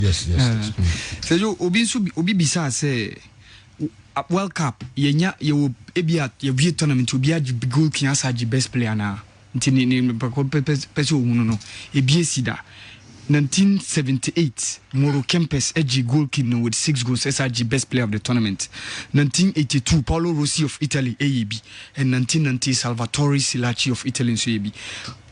Yes. So you obi bisa say World Cup yenya ye ebia ye tournament obi agi goal kiasa agi best player na ntini ni pese ohunu no ebia sida 1978 Moro Kempes agi goalkeeper with 6 goals as agi best player of the tournament. 1982 Paolo Rossi of Italy AEB, and 1990 Salvatore Schillaci of Italy so AEB.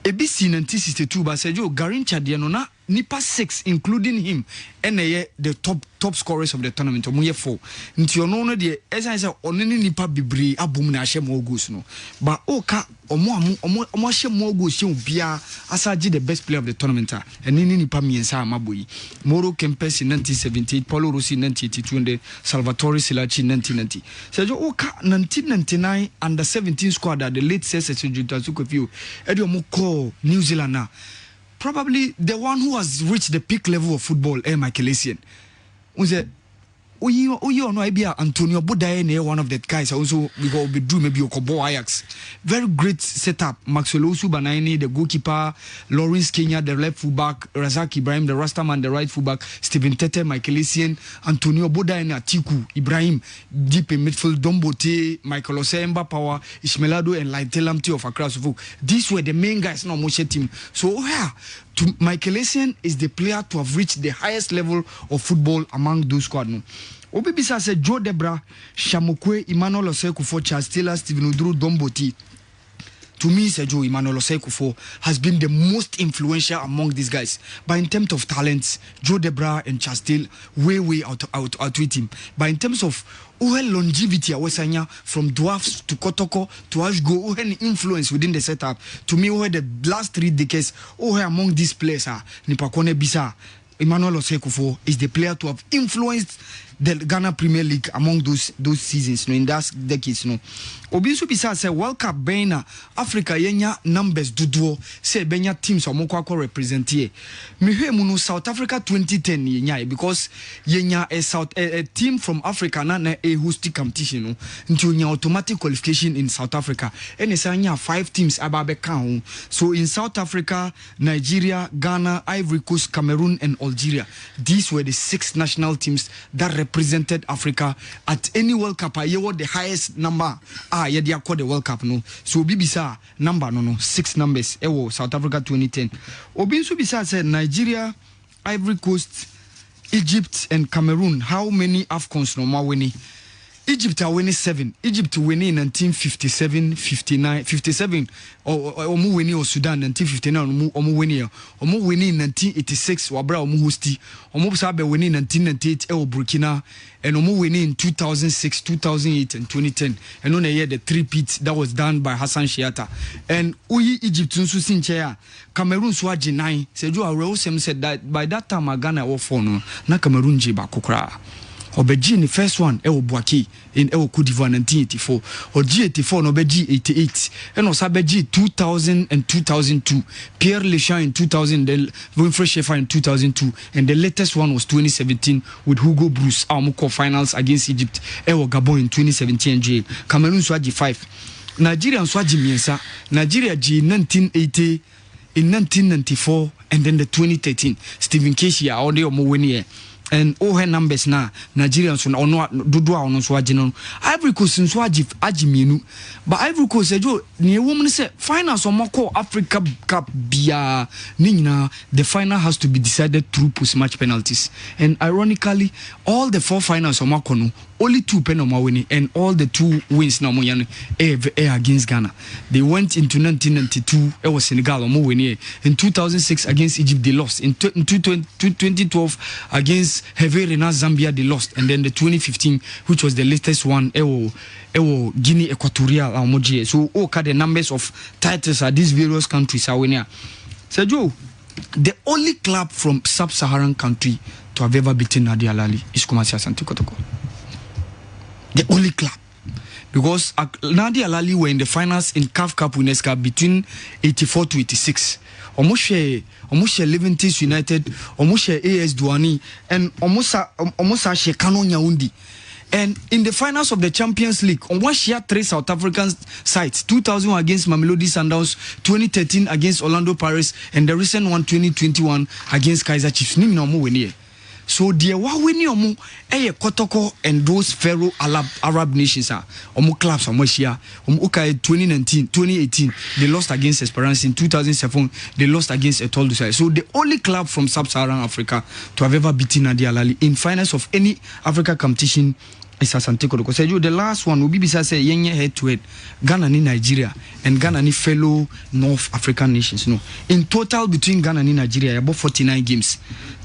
ABC 1962 ba Sergio Garincha de no na nipa 6 including him and the top scorers of the tournament omuye 4 nti ono no de essence onene nipa bebre abom na ahye more goals no ba oka omo ahye more goals hye bia asaje the best player of the tournament enene nipa miensa amaboyi Moro Kempes in 1978 Paolo Rossi in 1982 and Salvatore Schillaci in 1990 Sergio oka 1999 under 17 squad at the late Sergio Tazukofio edio mo call New Zealand now. Probably the one who has reached the peak level of football, Michael Essien. Antonio Budaye, one of the guys also because we do maybe Okobo Ajax. Very great setup. Maxwell Osu-Banaini, the goalkeeper, Lawrence Kenya, the left fullback, Razak Ibrahim, the Rastaman, the right fullback, Stephen Tete, Michael Essien, Antonio Budaye, Atiku, Ibrahim, deep in midfield, Dombote, Michael Osemba Power, Ishmelado, and Laitelamti of Accra. These were the main guys in our Moshe team. So Michael Essien is the player to have reached the highest level of football among those squad. No. Obibisa said Joe Debra, Shamukwe, Emmanuel Osei-Kuffour, Charles Taylor, Stephen Uduru, Domboti. To me, Sergio Emmanuel Osei-Kuffour has been the most influential among these guys. But in terms of talents, Joe Debra and Charles Taylor way outwit him. But in terms of longevity, from dwarfs to Kotoko to Ashgo, influence within the setup. To me, the last 3 decades, among these players are Nipakone Bisa. Emmanuel Osei-Kuffour is the player to have influenced the Ghana Premier League among those seasons, in that decades. Obisu bisa say World Cup bena Africa yenya numbers duduo say benya teams omoko represent here. Mihwe munu South Africa 2010 yenya because yenya a team from Africa na a hosting competition until nya automatic qualification in South Africa. And esanya 5 teams ababe kan. So in South Africa, Nigeria, Ghana, Ivory Coast, Cameroon and Algeria. These were the 6 national teams that represented Africa at any World Cup. You were the highest number. Yeah, they called the World Cup no. So Bibisa number no 6 numbers. Ewo South Africa 2010. Obinsu Bisa said Nigeria, Ivory Coast, Egypt and Cameroon. How many AFCONs no more winning? Egypt are winning 7. Egypt winning in 1957, 59, 57. Omu winning or Sudan 1959. Omu winning. Omu winning in 1986. Wabra omu hosti. Omu sabe winning in 1998. Burkina. And omu winning in 2006, 2008, and 2010. And on a year the 3-peat that was done by Hassan Shiata. And Uyi Egypt nsu sinchea. Cameroon swaji 9. Seju Arosem said that by that time Ghana were 4 no. Na Cameroon jiba kokra. Obeji in the first one Ewo Boaki in Ewo Cote d'Ivoire 1984 or G84 no Beji 88 and Osabeji 2000 and 2002 Pierre Lechamp in 2000 then Winfrey Sheffer in 2002 and the latest one was 2017 with Hugo Bruce Amoko finals against Egypt Ewo Gabon in 2017 J Cameroon Swaji 5 Nigeria Swaji Miensa Nigeria G 1980 in 1994 and then the 2013 Stephen Keshi are only omo and her numbers na Nigerians ono dodua ono so agino Ivory Coast so agimienu but Ivory Coast ejo ne woman say finals omoko Africa Cup bia ninyina the final has to be decided through post match penalties and ironically all the 4 finals omoko no only 2 penalty winning and all the 2 wins na mo against Ghana. They went into 1992 it was Senegal omo winning in 2006 against Egypt they lost in 2012 against Heverina Zambia they lost and then the 2015 which was the latest one ewo Guinea Equatorial Amoji. So the numbers of titles at these various countries are winning. Sergio, the only club from sub-Saharan country to have ever beaten Nadia Lali is Kumasi Asante Kotoko. The only club. Because Nadia Lali were in the finals in CAF Cup Winners' Cup between 84 to 86. Almost Leventis United, almost AS Douani, and almost Kano Nyaundi. And in the finals of the Champions League, on one share 3 South African sides, 2000 against Mamelodi Sundowns, 2013 against Orlando Pirates, and the recent one 2021 against Kaizer Chiefs. So the Wawini Omo Kotoko and those Pharaoh Arab nations are Omo clubs Omoshia Omuka 2018 they lost against Esperance. In 2007 they lost against Etoile du Sahel. So the only club from sub-Saharan Africa to have ever beaten Nadia Al Ahly in finals of any Africa competition is Asante Kotoko. So the last one will be say yenye head to head Ghana ni Nigeria and Ghana ni fellow North African nations. No, in total between Ghana and Nigeria about 49 games,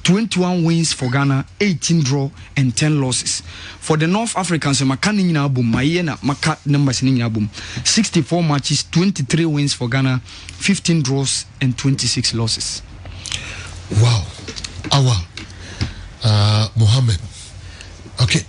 21 wins for Ghana, 18 draw and 10 losses. For the North Africans, makani na boom, mayena maka numbers ni boom. 64 matches, 23 wins for Ghana, 15 draws and 26 losses. Wow, Mohammed. Okay.